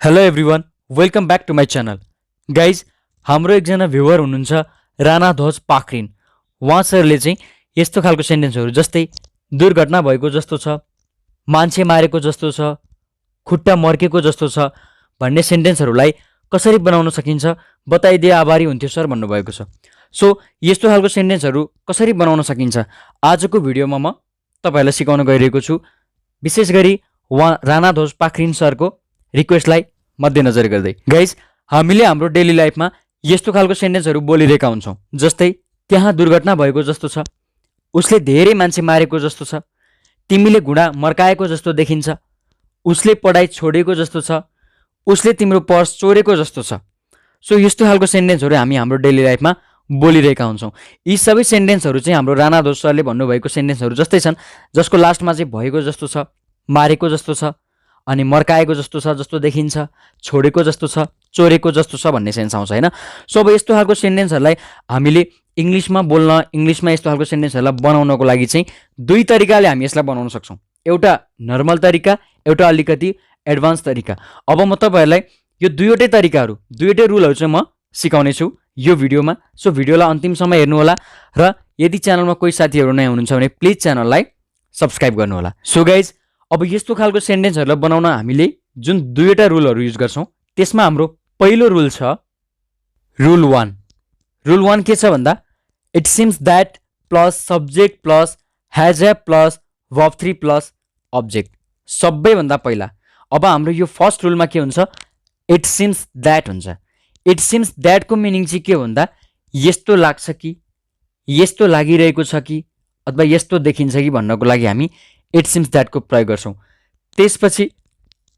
Hello everyone, welcome back to my channel. Guys, हाम्रो एकजना viewer हुनुहुन्छ राणा ध्वज पाखरिन। उहाँ सरले चाहिँ यस्तो खालको सेन्टेन्सहरू जस्तै दुर्घटना भएको जस्तो छ, मान्छे मारेको जस्तो छ, खुट्टा मर्केको जस्तो छ भन्ने सेन्टेन्सहरूलाई कसरी बनाउन सकिन्छ बताइदिए आभारी हुन्थ्यो सर भन्नुभएको छ। सो यस्तो खालको सेन्टेन्सहरू कसरी बनाउन सकिन्छ आजको भिडियोमा म तपाईँहरूलाई सिकाउन गइरहेको छु। विशेष गरी उहाँ राणा ध्वज पाखरिन सरको रिक्वेस्टलाई मध्यनजर गर्दै। गाइज, हामीले हाम्रो डेली लाइफमा यस्तो खालको सेन्टेन्सहरू बोलिरहेका हुन्छौँ, जस्तै त्यहाँ दुर्घटना भएको जस्तो छ, उसले धेरै मान्छे मारेको जस्तो छ, तिमीले घुँडा मर्काएको जस्तो देखिन्छ, उसले पढाइ छोडेको जस्तो छ, उसले तिम्रो पर्स चोरेको जस्तो छ। सो यस्तो खालको सेन्टेन्सहरू हामी हाम्रो डेली लाइफमा बोलिरहेका हुन्छौँ। यी सबै सेन्टेन्सहरू चाहिँ हाम्रो राणा ध्वज सरले भन्नुभएको सेन्टेन्सहरू जस्तै छन्, जसको लास्टमा चाहिँ भएको जस्तो छ, मारेको जस्तो छ, अनि मर्काएको जस्तो छ जस्तो देखिन्छ, छोडेको जस्तो छ, चोरेको जस्तो छ भन्ने सेन्स आउँछ होइन। सो अब यस्तो खालको सेन्टेन्सहरूलाई हामीले इङ्ग्लिसमा बोल्न, इङ्ग्लिसमा यस्तो खालको सेन्टेन्सहरूलाई बनाउनको लागि चाहिँ दुई तरिकाले हामी यसलाई बनाउन सक्छौँ। एउटा नर्मल तरिका, एउटा अलिकति एडभान्स तरिका। अब म तपाईँहरूलाई यो दुईवटै तरिकाहरू, दुईवटै रुलहरू चाहिँ म सिकाउने छु यो भिडियोमा। सो भिडियोलाई अन्तिमसम्म हेर्नुहोला र यदि च्यानलमा कोही साथीहरू नयाँ हुनुहुन्छ भने प्लिज च्यानललाई सब्सक्राइब गर्नुहोला। सो गाइज, अब यस्तो खालको सेन्टेन्सहरूलाई बनाउन हामीले जुन दुईवटा रुलहरू युज गर्छौँ त्यसमा हाम्रो पहिलो रुल छ रुल 1। रुल 1 के छ भन्दा it seems that plus subject plus has a plus verb 3 plus object. सबैभन्दा पहिला अब हाम्रो यो फर्स्ट रुलमा के हुन्छ, इट सिम्स द्याट हुन्छ। इट सिम्स द्याटको मिनिङ चाहिँ के हो भन्दा यस्तो लाग्छ कि, यस्तो लागिरहेको छ कि, अथवा यस्तो देखिन्छ कि भन्नको लागि हामी इट सिम्स द्याटको प्रयोग गर्छौँ। त्यसपछि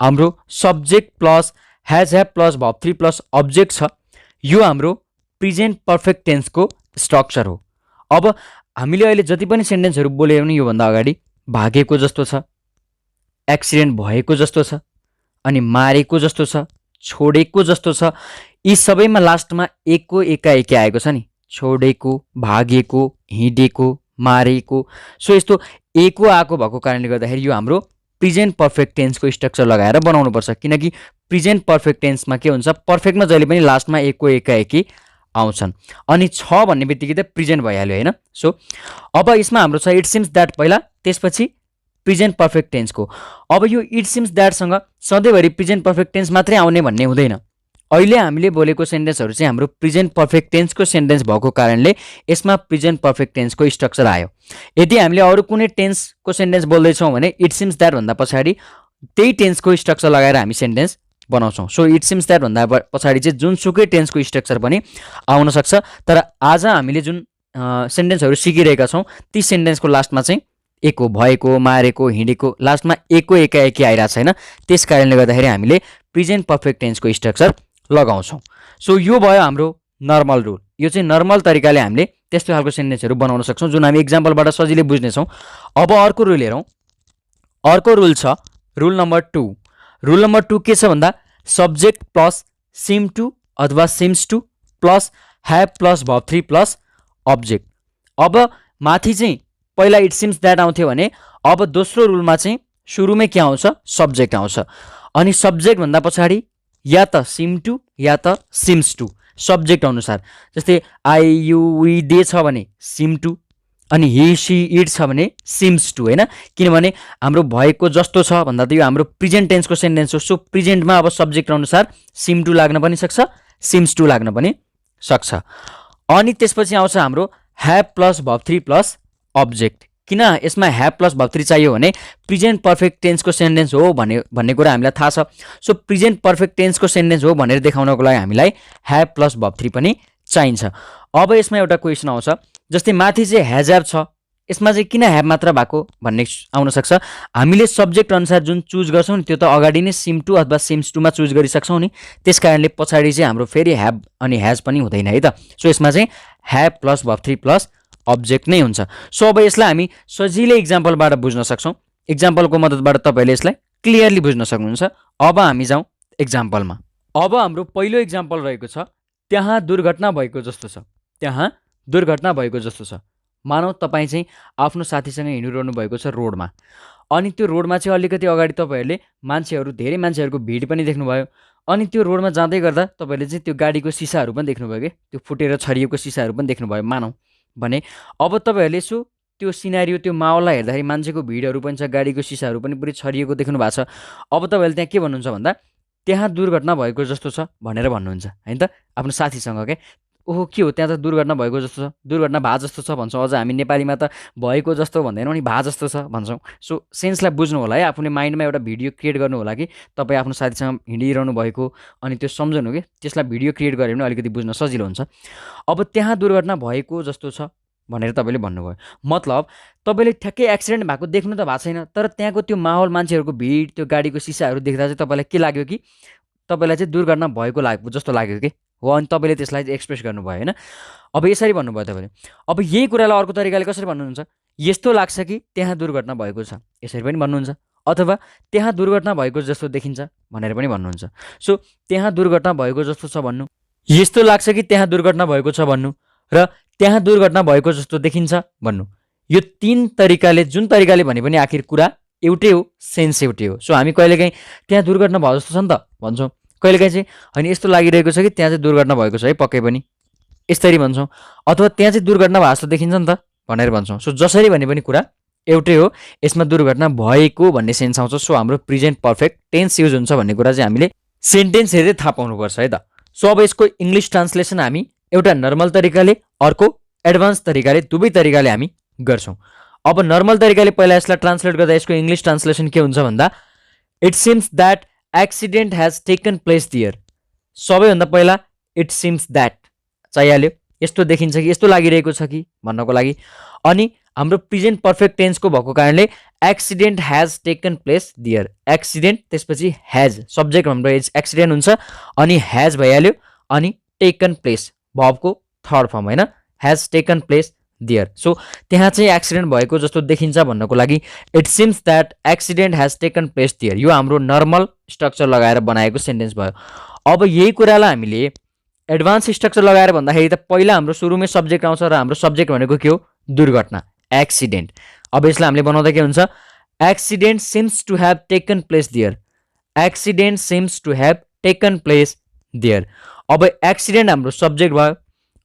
हाम्रो subject plus has have plus verb 3 plus object छ। यो हाम्रो प्रेजेन्ट पर्फेक्ट टेन्सको स्ट्रक्चर हो। अब हामीले अहिले जति पनि सेन्टेन्सहरू बोल्यौँ नि योभन्दा अगाडि, भागेको जस्तो छ, एक्सिडेन्ट भएको जस्तो छ, अनि मारेको जस्तो छ, छोडेको जस्तो छ, यी सबैमा लास्टमा एकको एकाएकी आएको छ नि, छोडेको, भागेको, हिँडेको, मारेको। सो यस्तो एको आएको भएको कारणले गर्दाखेरि यो हाम्रो प्रेजेन्ट पर्फेक्ट टेन्सको स्ट्रक्चर लगाएर बनाउनुपर्छ, किनकि प्रेजेन्ट पर्फेक्ट टेन्समा के हुन्छ, पर्फेक्टमा जहिले पनि लास्टमा एकको एकाएकी आउँछन्, अनि छ भन्ने बित्तिकै त प्रेजेन्ट भइहाल्यो होइन। सो अब यसमा हाम्रो छ इट सिम्स द्याट पहिला, त्यसपछि प्रेजेन्ट पर्फेक्ट टेन्सको। अब यो इट सिम्स द्याटसँग सधैँभरि प्रेजेन्ट पर्फेक्ट टेन्स मात्रै आउने भन्ने हुँदैन। अहिले हामीले बोलेको सेन्टेन्सहरू चाहिँ हाम्रो प्रेजेन्ट पर्फेक्ट टेन्सको सेन्टेन्स भएको कारणले यसमा प्रेजेन्ट पर्फेक्ट टेन्सको स्ट्रक्चर आयो। यदि हामीले अरू कुनै टेन्सको सेन्टेन्स बोल्दैछौँ भने इट सिम्स द्याट भन्दा पछाडि त्यही टेन्सको स्ट्रक्चर लगाएर हामी सेन्टेन्स बनाउँछौँ। सो इट सिम्स द्याट भन्दा पछाडि चाहिँ जुनसुकै टेन्सको स्ट्रक्चर पनि आउन सक्छ, तर आज हामीले जुन सेन्टेन्सहरू सिकिरहेका छौँ ती सेन्टेन्सको लास्टमा चाहिँ एको, भएको, मारेको, हिँडेको, लास्टमा एको एकाएकी आइरहेको छैन। त्यस कारणले गर्दाखेरि हामीले प्रेजेन्ट पर्फेक्ट टेन्सको स्ट्रक्चर लगाउँछौँ। सो यो भयो हाम्रो नर्मल रुल। यो चाहिँ नर्मल तरिकाले हामीले त्यस्तो खालको सेन्टेन्सहरू बनाउन सक्छौँ जुन हामी इक्जाम्पलबाट सजिलै बुझ्नेछौँ। अब अर्को रुल हेरौँ। अर्को रुल छ रुल नम्बर 2। रुल नम्बर 2 के छ भन्दा सब्जेक्ट प्लस सिम टु अथवा seems to plus have plus verb 3 plus object. अब माथि चाहिँ पहिला इट सिम्स द्याट आउँथ्यो भने अब दोस्रो रुलमा चाहिँ सुरुमै के आउँछ, सब्जेक्ट आउँछ, अनि सब्जेक्ट भन्दा पछाडि या त सिम टु या त सिम्स टु सब्जेक्ट अनुसार। जस्तै आई यु वी दे छ भने सिम टु, अनि हि सी इट छ भने सिम्स टु होइन, किनभने हाम्रो भएको जस्तो छ भन्दा त यो हाम्रो प्रेजेन्ट टेन्सको सेन्टेन्स हो। सो प्रेजेन्टमा अब सब्जेक्ट अनुसार सिम टु लाग्न पनि सक्छ, सिम्स टु लाग्न पनि सक्छ। अनि त्यसपछि आउँछ हाम्रो have plus verb 3 plus object. किन यसमा ह्याभ प्लस वर्ब 3 चाहियो भने प्रेजेन्ट पर्फेक्ट टेन्सको सेन्टेन्स हो भन्ने कुरा हामीलाई थाहा छ। सो प्रेजेन्ट पर्फेक्ट टेन्सको सेन्टेन्स हो भनेर देखाउनको लागि हामीलाई ह्याभ प्लस वर्ब 3 पनि चाहिन्छ। अब यसमा एउटा क्वेसन आउँछ, जस्तै माथि चाहिँ हेज ह्याभ छ, यसमा चाहिँ किन ह्याभ मात्र भएको भन्ने आउन सक्छ। हामीले सब्जेक्ट अनुसार जुन चुज गर्छौँ नि त्यो त अगाडि नै सिम टु अथवा सिम्स टुमा चुज गरिसक्छौँ नि, त्यस कारणले पछाडि चाहिँ हाम्रो फेरि ह्याभ अनि हेज पनि हुँदैन है त। सो यसमा चाहिँ have plus verb 3 plus object नै हुन्छ। सो अब यसलाई हामी सजिलै इक्जाम्पलबाट बुझ्न सक्छौँ। इक्जाम्पलको मद्दतबाट तपाईँले यसलाई क्लियरली बुझ्न सक्नुहुन्छ। अब हामी जाउँ इक्जाम्पलमा। अब हाम्रो पहिलो इक्जाम्पल रहेको छ त्यहाँ दुर्घटना भएको जस्तो छ। त्यहाँ दुर्घटना भएको जस्तो छ। मानौ तपाईँ चाहिँ आफ्नो साथीसँग हिँडिरहनु भएको छ रोडमा, अनि त्यो रोडमा चाहिँ अलिकति अगाडि तपाईँहरूले धेरै मान्छेहरूको भिड पनि देख्नुभयो, अनि त्यो रोडमा जाँदै गर्दा तपाईँले चाहिँ त्यो गाडीको सिसाहरू पनि देख्नुभयो कि त्यो फुटेर छरिएको सिसाहरू पनि देख्नुभयो मानौँ भने अब तपाईँहरूले यसो त्यो सिनारियो त्यो माहौललाई हेर्दाखेरि मान्छेको भिडहरू पनि छ गाडीको सिसाहरू पनि पुरै छरिएको देख्नु भएको छ अब तपाईँहरूले त्यहाँ के भन्नुहुन्छ भन्दा त्यहाँ दुर्घटना भएको जस्तो छ भनेर भन्नुहुन्छ होइन त आफ्नो साथीसँग के ओहो के हो त्यहाँ त दुर्घटना भएको जस्तो छ दुर्घटना भए जस्तो छ भन्छौँ अझ हामी नेपालीमा त भएको जस्तो भन्दैनौँ नि भए जस्तो छ भन्छौँ सो सेन्सलाई बुझ्नु होला है आफूले माइन्डमा एउटा भिडियो क्रिएट गर्नु होला कि तपाईँ आफ्नो साथीसँग हिँडिरहनु भएको अनि त्यो सम्झनु कि त्यसलाई भिडियो क्रिएट गऱ्यो भने अलिकति बुझ्न सजिलो हुन्छ अब त्यहाँ दुर्घटना भएको जस्तो छ भनेर तपाईँले भन्नुभयो मतलब तपाईँले ठ्याक्कै एक्सिडेन्ट भएको देख्नु त भएको छैन तर त्यहाँको त्यो माहौल मान्छेहरूको भिड त्यो गाडीको सिसाहरू देख्दा चाहिँ तपाईँलाई के लाग्यो कि तपाईँलाई चाहिँ दुर्घटना भएको जस्तो लाग्यो कि हो अनि तपाईँले त्यसलाई एक्सप्रेस गर्नुभयो होइन अब यसरी भन्नुभयो तपाईँले अब यही कुरालाई अर्को तरिकाले कसरी भन्नुहुन्छ यस्तो लाग्छ कि त्यहाँ दुर्घटना भएको छ यसरी पनि भन्नुहुन्छ अथवा त्यहाँ दुर्घटना भएको जस्तो देखिन्छ भनेर पनि भन्नुहुन्छ सो त्यहाँ दुर्घटना भएको जस्तो छ भन्नु यस्तो लाग्छ कि त्यहाँ दुर्घटना भएको छ भन्नु र त्यहाँ दुर्घटना भएको जस्तो देखिन्छ भन्नु यो तीन तरिकाले जुन तरिकाले भने पनि आखिर कुरा एउटै हो सेन्स एउटै हो सो हामी कहिलेकाहीँ त्यहाँ दुर्घटना भयो जस्तो छ नि त भन्छौँ कहिलेकाहीँ चाहिँ होइन यस्तो लागिरहेको छ कि त्यहाँ चाहिँ दुर्घटना भएको छ है पक्कै पनि यसरी भन्छौँ अथवा त्यहाँ चाहिँ दुर्घटना भएको जस्तो देखिन्छ नि त भनेर भन्छौँ सो जसरी भने पनि कुरा एउटै हो यसमा दुर्घटना भएको भन्ने सेन्स आउँछ सो हाम्रो प्रेजेन्ट पर्फेक्ट टेन्स युज हुन्छ भन्ने कुरा चाहिँ हामीले सेन्टेन्स हेर्दै थाहा पाउनुपर्छ है त सो अब यसको इङ्ग्लिस ट्रान्सलेसन हामी एउटा नर्मल तरिकाले अर्को एडभान्स तरिकाले दुवै तरिकाले हामी गर्छौँ अब नर्मल तरिकाले पहिला यसलाई ट्रान्सलेट गर्दा यसको इङ्ग्लिस ट्रान्सलेसन के हुन्छ भन्दा it seems that accident has taken place there सबैभन्दा पहिला इट सिम्स द्याट चाहिहाल्यो यस्तो देखिन्छ कि यस्तो लागिरहेको छ कि भन्नको लागि अनि हाम्रो प्रेजेन्ट पर्फेक्ट टेन्सको भएको कारणले accident has taken place there accident त्यसपछि हेज सब्जेक्ट हाम्रो एक्सिडेन्ट हुन्छ अनि हेज भइहाल्यो अनि टेकन प्लेस भबको थर्ड फर्म होइन has taken place there so त्यहाँ चाहिँ एक्सिडेन्ट भएको जस्तो देखिन्छ भन्नको लागि it seems that accident has taken place there यो हाम्रो नर्मल स्ट्रक्चर लगाएर बनाएको सेन्टेन्स भयो अब यही कुरालाई हामीले एडभान्स स्ट्रक्चर लगाएर भन्दाखेरि त पहिला हाम्रो सुरुमै सब्जेक्ट आउँछ र हाम्रो सब्जेक्ट भनेको के हो दुर्घटना एक्सिडेन्ट अब यसलाई हामीले बनाउँदा के हुन्छ accident seems to have taken place there accident seems to have taken place there अब एक्सिडेन्ट हाम्रो सब्जेक्ट भयो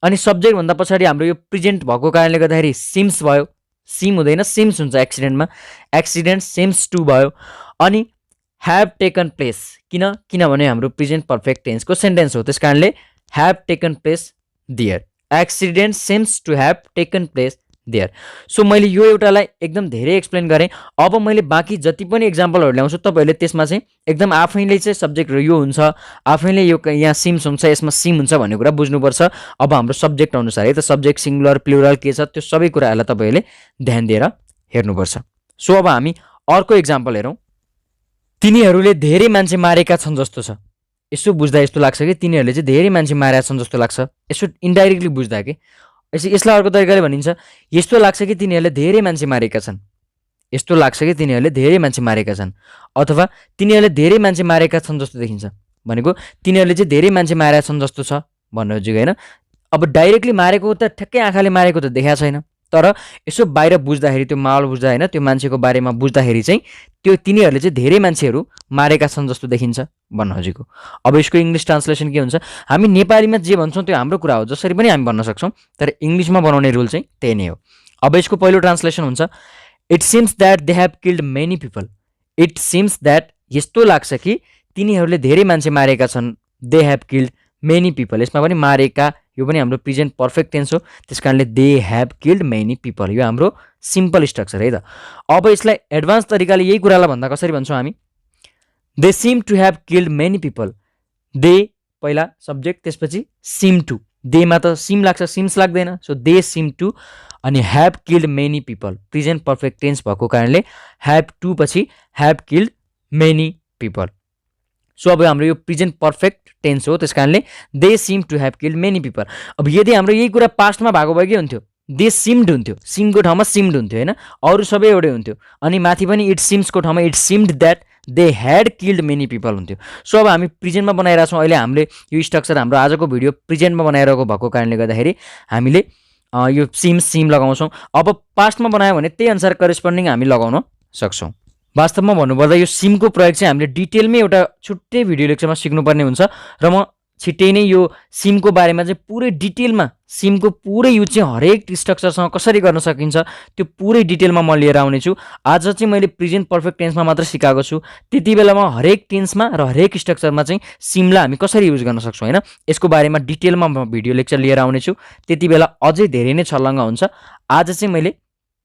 अनि सब्जेक्ट भन्दा पछाडि हाम्रो यो प्रेजेन्ट भएको कारणले गर्दाखेरि सिम्स भयो सिम हुँदैन सिम्स हुन्छ एक्सिडेन्टमा एक्सिडेन्ट सिम्स टु भयो अनि ह्याभ टेकन प्लेस किनभने हाम्रो प्रेजेन्ट पर्फेक्ट टेन्सको सेन्टेन्स हो त्यस कारणले have taken place there accident seems to have taken place there so मैले यो एउटालाई एकदम धेरै एक्सप्लेन गरेँ अब मैले बाँकी जति पनि इक्जाम्पलहरू ल्याउँछु तपाईँहरूले त्यसमा चाहिँ एकदम आफैले चाहिँ सब्जेक्ट यो हुन्छ आफैले यो यहाँ सिम्स हुन्छ यसमा सिम हुन्छ भन्ने कुरा बुझ्नुपर्छ अब हाम्रो सब्जेक्ट अनुसार है त सब्जेक्ट सिङ्गुलर प्लुरल के छ त्यो सबै कुराहरूलाई तपाईँहरूले ध्यान दिएर हेर्नुपर्छ सो अब हामी अर्को इक्जाम्पल हेरौँ तिनीहरूले धेरै मान्छे मारेका छन् जस्तो छ यसो बुझ्दा यस्तो लाग्छ कि तिनीहरूले चाहिँ धेरै मान्छे मारेका छन् जस्तो लाग्छ यसो इन्डाइरेक्टली बुझ्दा कि यसलाई अर्को तरिकाले भनिन्छ यस्तो लाग्छ कि तिनीहरूले धेरै मान्छे मारेका छन् यस्तो लाग्छ कि तिनीहरूले धेरै मान्छे मारेका छन् अथवा तिनीहरूले धेरै मान्छे मारेका छन् जस्तो देखिन्छ भनेको तिनीहरूले चाहिँ धेरै मान्छे मारेका छन् जस्तो छ भन्नु चाहिँ होइन अब डाइरेक्टली मारेको त ठ्याक्कै आँखाले मारेको त देखाएको छैन तर यसो बाहिर बुझ्दाखेरि त्यो माहौल बुझ्दा होइन त्यो मान्छेको बारेमा बुझ्दाखेरि चाहिँ त्यो तिनीहरूले चाहिँ धेरै मान्छेहरू मारेका छन् जस्तो देखिन्छ भन्नु खोजेको अब यसको इङ्ग्लिस ट्रान्सलेसन के हुन्छ हामी नेपालीमा जे भन्छौँ त्यो हाम्रो कुरा हो जसरी पनि हामी भन्न सक्छौँ तर इङ्ग्लिसमा बनाउने रुल चाहिँ त्यही नै हो अब यसको पहिलो ट्रान्सलेसन हुन्छ it seems that they have killed many people it seems that यस्तो लाग्छ कि तिनीहरूले धेरै मान्छे मारेका छन् they have killed many people यसमा पनि मारेका यो पनि हाम्रो प्रेजेन्ट पर्फेक्ट टेन्स हो त्यस कारणले they have killed many people यो हाम्रो सिम्पल स्ट्रक्चर है त अब यसलाई एडभान्स तरिकाले यही कुरालाई भन्दा कसरी भन्छौँ हामी they seem to have killed many people they पहिला सब्जेक्ट त्यसपछि सिम टु देमा त सिम लाग्छ सिम्स लाग्दैन सो दे सिम टु अनि have killed many people present perfect tense भएको कारणले हेभ टु पछि have killed many people so अब हाम्रो यो प्रेजेन्ट पर्फेक्ट टेन्स हो त्यस कारणले they seem to have killed many people अब यदि हाम्रो यही कुरा पास्टमा भएको भए के हुन्थ्यो दे सिम्ड हुन्थ्यो सिमको ठाउँमा सिम्ड हुन्थ्यो होइन अरू सबै एउटै हुन्थ्यो अनि माथि पनि इट सिम्सको ठाउँमा it seemed that they had killed many people हुन्थ्यो सो अब हामी प्रेजेन्टमा बनाइरहेको छौँ अहिले हामीले यो स्ट्रक्चर हाम्रो आजको भिडियो प्रेजेन्टमा बनाइरहेको भएको कारणले गर्दाखेरि हामीले यो सिम लगाउँछौँ अब पास्टमा बनायो भने त्यही अनुसार करेस्पोन्डिङ हामी लगाउन सक्छौँ वास्तवमा भन्नुपर्दा यो सिमको प्रयोग चाहिँ हामीले डिटेलमै एउटा छुट्टै भिडियो लेक्चरमा सिक्नुपर्ने हुन्छ र म छिट्टै नै यो सिमको बारेमा चाहिँ पुरै डिटेलमा सिमको पुरै युज चाहिँ हरेक स्ट्रक्चरसँग कसरी गर्न सकिन्छ त्यो पुरै डिटेलमा म लिएर आउनेछु। आज चाहिँ मैले प्रेजेन्ट पर्फेक्ट टेन्समा मात्र सिकाएको छु, त्यति बेलामा हरेक टेन्समा र हरेक स्ट्रक्चरमा चाहिँ सिमलाई हामी कसरी युज गर्न सक्छौँ होइन, यसको बारेमा डिटेलमा म भिडियो लेक्चर लिएर आउनेछु। त्यति बेला अझै धेरै नै छलङ्ग हुन्छ। आज चाहिँ मैले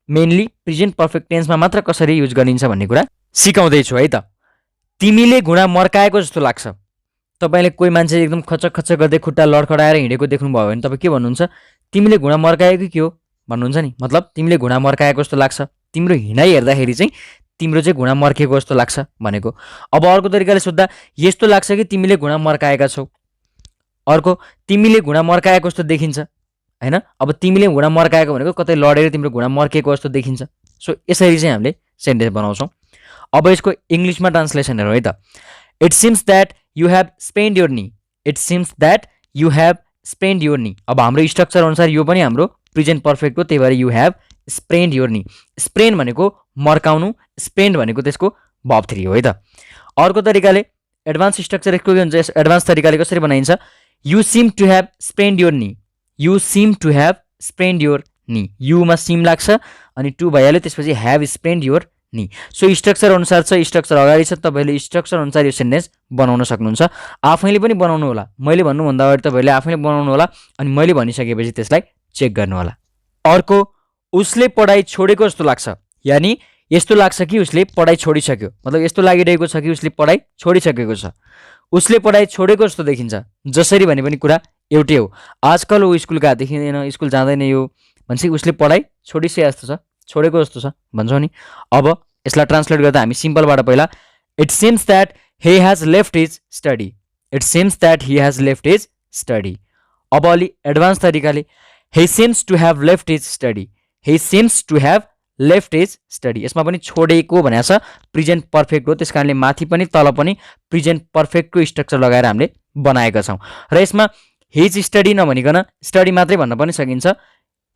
मेनली प्रेजेन्ट पर्फेक्ट टेन्समा मात्र कसरी युज गरिन्छ भन्ने कुरा सिकाउँदैछु है त। तिमीले घुँडा मर्काएको जस्तो लाग्छ। तपाईँले कोही मान्छे एकदम खचक खचक गर्दै खुट्टा लडखडाएर हिँडेको देख्नुभयो भने तपाईँ के भन्नुहुन्छ? तिमीले घुँडा मर्काएको के हो भन्नुहुन्छ नि, मतलब तिमीले घुँडा मर्काएको जस्तो लाग्छ, तिम्रो हिँडाइ हेर्दाखेरि चाहिँ तिम्रो चाहिँ घुँडा मर्केको जस्तो लाग्छ भनेको। अब अर्को तरिकाले सोद्धा यस्तो लाग्छ कि तिमीले घुँडा मर्काएका छौ, अर्को तिमीले घुँडा मर्काएको जस्तो देखिन्छ होइन। अब तिमीले घुँडा मर्काएको भनेको कतै लडेर तिम्रो घुँडा मर्केको जस्तो देखिन्छ। सो यसरी चाहिँ हामीले सेन्टेन्स बनाउँछौँ। अब यसको इङ्ग्लिसमा ट्रान्सलेसन हेरौँ है त। It seems that you have spend your knee, it seems that you have spend your knee. अब हाम्रो स्ट्रक्चर अनुसार यो पनि हाम्रो प्रेजेन्ट पर्फेक्ट हो, त्यही भएर you have spend your née. Spain भनेको मर्काउनु, स्पेन्ड भनेको त्यसको भर्ब 3 हो है त। अर्को तरिकाले एडभान्स स्ट्रक्चर यसको के हुन्छ, एडभान्स तरिकाले कसरी बनाइन्छ? You seem to have spend your knee, you seem to have spend your knee. युमा सिम लाग्छ अनि टु भइहाल्यो, त्यसपछि have spend your knee. So structure अनुसार छ, स्ट्रक्चर अगाडि छ, तपाईँले स्ट्रक्चर अनुसार यो सेन्टेन्स बनाउन सक्नुहुन्छ। आफैले पनि बनाउनु होला, मैले भन्नुभन्दा अगाडि तपाईँले आफैले बनाउनु होला अनि मैले भनिसकेपछि त्यसलाई चेक गर्नु होला। अर्को, उसले पढाइ छोडेको जस्तो लाग्छ, यानि यस्तो लाग्छ कि उसले पढाइ छोडिसक्यो, मतलब यस्तो लागिरहेको छ कि उसले पढाइ छोडिसकेको छ। उसले पढाइ छोडेको जस्तो देखिन्छ, जसरी भने पनि कुरा एउटै हो। आजकल ऊ स्कुल गएको देखिँदैन, स्कुल जाँदैन यो भन्छ, उसले पढाइ छोडिसके जस्तो छ, छोडेको जस्तो छ भन्छौँ नि। अब यसलाई ट्रान्सलेट गर्दा हामी सिम्पलबाट पहिला it seems that he has left his study, it seems that he has left his study। अब अलि एडभान्स तरिकाले he seems to have left his study, he seems to have left his study। यसमा पनि छोडेको भनेको छ present perfect हो, त्यसकारणले माथि पनि तल पनि प्रेजेन्ट पर्फेक्टको स्ट्रक्चर लगाएर हामीले बनाएका छौँ। र यसमा हिज स्टडी नभनिकन स्टडी मात्रै भन्न पनि सकिन्छ,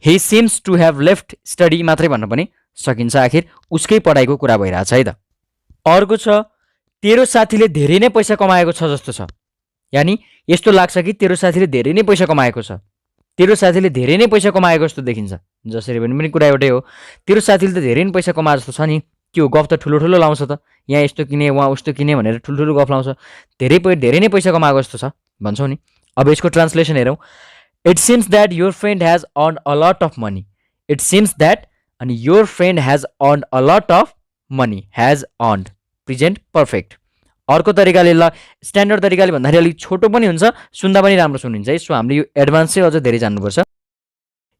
he seems to have left study मात्रै भन्न पनि सकिन्छ, आखिर उसकै पढाइको कुरा भइरहेछ है त। अर्को छ, तेरो साथीले धेरै नै पैसा कमाएको छ जस्तो छ, यानि यस्तो लाग्छ कि तेरो साथीले धेरै नै पैसा कमाएको छ, तेरो साथीले धेरै नै पैसा कमाएको जस्तो देखिन्छ, जसरी पनि कुरा एउटै हो। तेरो साथीले त धेरै नै पैसा कमाए जस्तो छ नि, के हो गफ त ठुलो ठुलो लाउँछ त, यहाँ यस्तो किने वहाँ उस्तो किने भनेर ठुल्ठुलो गफ लाउँछ, धेरै नै पैसा कमाएको जस्तो छ भन्छौँ नि। अब यसको ट्रान्सलेसन हेरौँ। It seems that your friend has earn a lot of money, it seems that अनि your friend has earn a lot of money, has earned present perfect. अर्को तरिकाले ल स्ट्यान्डर्ड तरिकाले भन्दाखेरि अलिक छोटो पनि हुन्छ, सुन्दा पनि राम्रो सुनिन्छ है। सो हामीले यो एडभान्स चाहिँ अझ धेरै जान्नुपर्छ।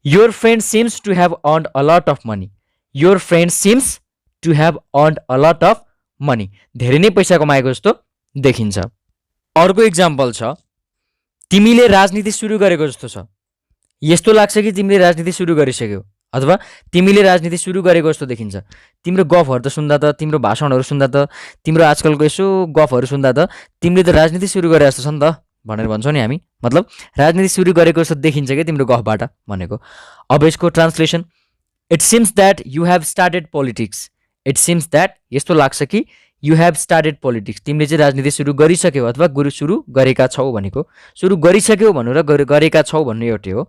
Your friend seems to have earned a lot of money, your friend seems to have earned a lot of money, धेरै नै पैसा कमाएको जस्तो देखिन्छ। अर्को इक्जाम्पल छ, तिमीले राजनीति सुरु गरेको जस्तो छ, यस्तो लाग्छ कि तिमीले राजनीति सुरु गरिसक्यौ, अथवा तिमीले राजनीति सुरु गरेको जस्तो देखिन्छ। तिम्रो गफहरू त सुन्दा त, तिम्रो भाषणहरू सुन्दा त, तिम्रो आजकलको यसो गफहरू सुन्दा त तिमीले त राजनीति सुरु गरे जस्तो छ नि त भनेर भन्छौँ नि हामी, मतलब राजनीति सुरु गरेको जस्तो देखिन्छ क्या तिम्रो गफबाट भनेको। अब यसको translation, it seems that you have started politics, it seems that यस्तो लाग्छ कि यु हेभ स्टार्टेड पोलिटिक्स, तिमीले चाहिँ राजनीति सुरु गरिसक्यौ अथवा सुरु गरेका छौ भनेको, सुरु गरिसक्यौ भन्नु र गरेका छौ भन्नु एउटै हो।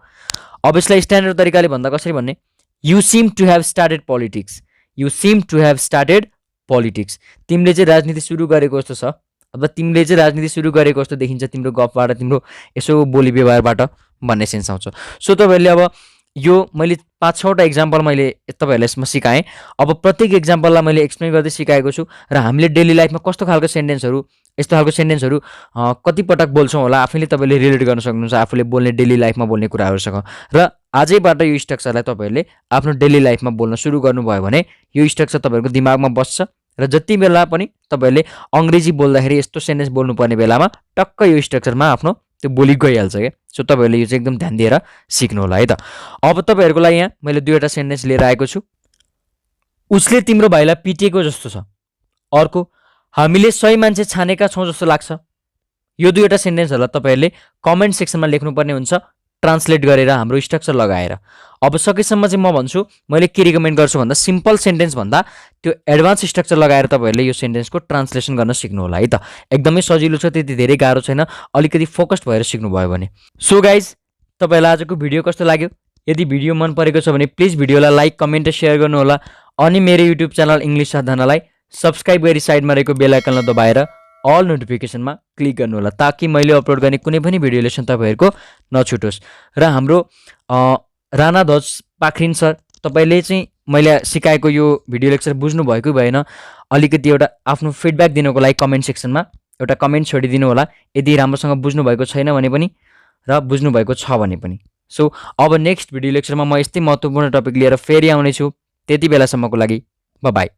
अब यसलाई स्ट्यान्डर्ड तरिकाले भन्दा कसरी भन्ने, you seem to have started politics, you seem to have started politics, तिमीले चाहिँ राजनीति सुरु गरेको जस्तो छ, अब तिमीले चाहिँ राजनीति सुरु गरेको जस्तो देखिन्छ तिम्रो गफबाट, तिम्रो यसो बोली व्यवहारबाट भन्ने सेन्स आउँछ। सो तपाईँहरूले अब यो मैले 5-6वटा इक्जाम्पल मैले तपाईँहरूलाई यसमा सिकाएँ। अब प्रत्येक इक्जाम्पललाई मैले एक्सप्लेन गर्दै सिकाएको छु र हामीले डेली लाइफमा कस्तो खालको सेन्टेन्सहरू, यस्तो खालको सेन्टेन्सहरू कति पटक बोल्छौँ होला आफैले तपाईँले रिलेट गर्न सक्नुहुन्छ आफूले बोल्ने डेली लाइफमा बोल्ने कुराहरूसँग। र आजैबाट यो स्ट्रक्चरलाई तपाईँहरूले आफ्नो डेली लाइफमा बोल्न सुरु गर्नुभयो भने यो स्ट्रक्चर तपाईँहरूको दिमागमा बस्छ र जति बेला पनि तपाईँहरूले अङ्ग्रेजी बोल्दाखेरि यस्तो सेन्टेन्स बोल्नुपर्ने बेलामा टक्क यो स्ट्रक्चरमा आफ्नो त्यो बोली गइहाल्छ क्या। सो तपाईँहरूले यो चाहिँ एकदम ध्यान दिएर सिक्नु होला है त। अब तपाईँहरूको लागि यहाँ मैले 2वटा सेन्टेन्स लिएर आएको छु। उसले तिम्रो भाइलाई पिटेको जस्तो छ, अर्को हामीले सही मान्छे छानेका छौँ जस्तो लाग्छ। यो 2वटा सेन्टेन्सहरूलाई तपाईँहरूले कमेन्ट सेक्सनमा लेख्नुपर्ने हुन्छ। ट्रान्सलेट गरेर हाम्रो स्ट्रक्चर लगाएर। अब सकेसम्म चाहिँ म भन्छु मैले के रिकमेन्ड गर्छु भन्दा सिम्पल सेन्टेन्स भन्दा त्यो एडभान्स स्ट्रक्चर लगाएर तपाईँहरूले यो सेन्टेन्सको ट्रान्सलेसन गर्न सिक्नु होला है त। एकदमै सजिलो छ, त्यति धेरै गाह्रो छैन, अलिकति फोकस्ड भएर सिक्नुभयो भने। सो गाइज, तपाईँलाई आजको भिडियो कस्तो लाग्यो? यदि भिडियो मन परेको छ भने प्लिज भिडियोलाई लाइक, कमेन्ट र सेयर गर्नुहोला। अनि मेरो युट्युब च्यानल इङ्ग्लिस साधनालाई सब्सक्राइब गरी साइडमा रहेको बेल आइकनलाई दबाएर अल नोटिफिकेसनमा क्लिक गर्नुहोला, ताकि मैले अपलोड गर्ने कुनै पनि भिडियो लेसन तपाईँहरूको नछुटोस्। र हाम्रो राणा ध्वज पाखरिन सर, तपाईँले चाहिँ मैले सिकाएको यो भिडियो लेक्चर बुझ्नुभएको भएन, अलिकति एउटा आफ्नो फिडब्याक दिनको लागि कमेन्ट सेक्सनमा एउटा कमेन्ट छोडिदिनु होला, यदि राम्रोसँग बुझ्नुभएको छैन भने पनि र बुझ्नुभएको छ भने पनि। सो अब नेक्स्ट भिडियो लेक्चरमा म यस्तै महत्त्वपूर्ण टपिक लिएर फेरि आउनेछु। त्यति बेलासम्मको लागि बाई बाई।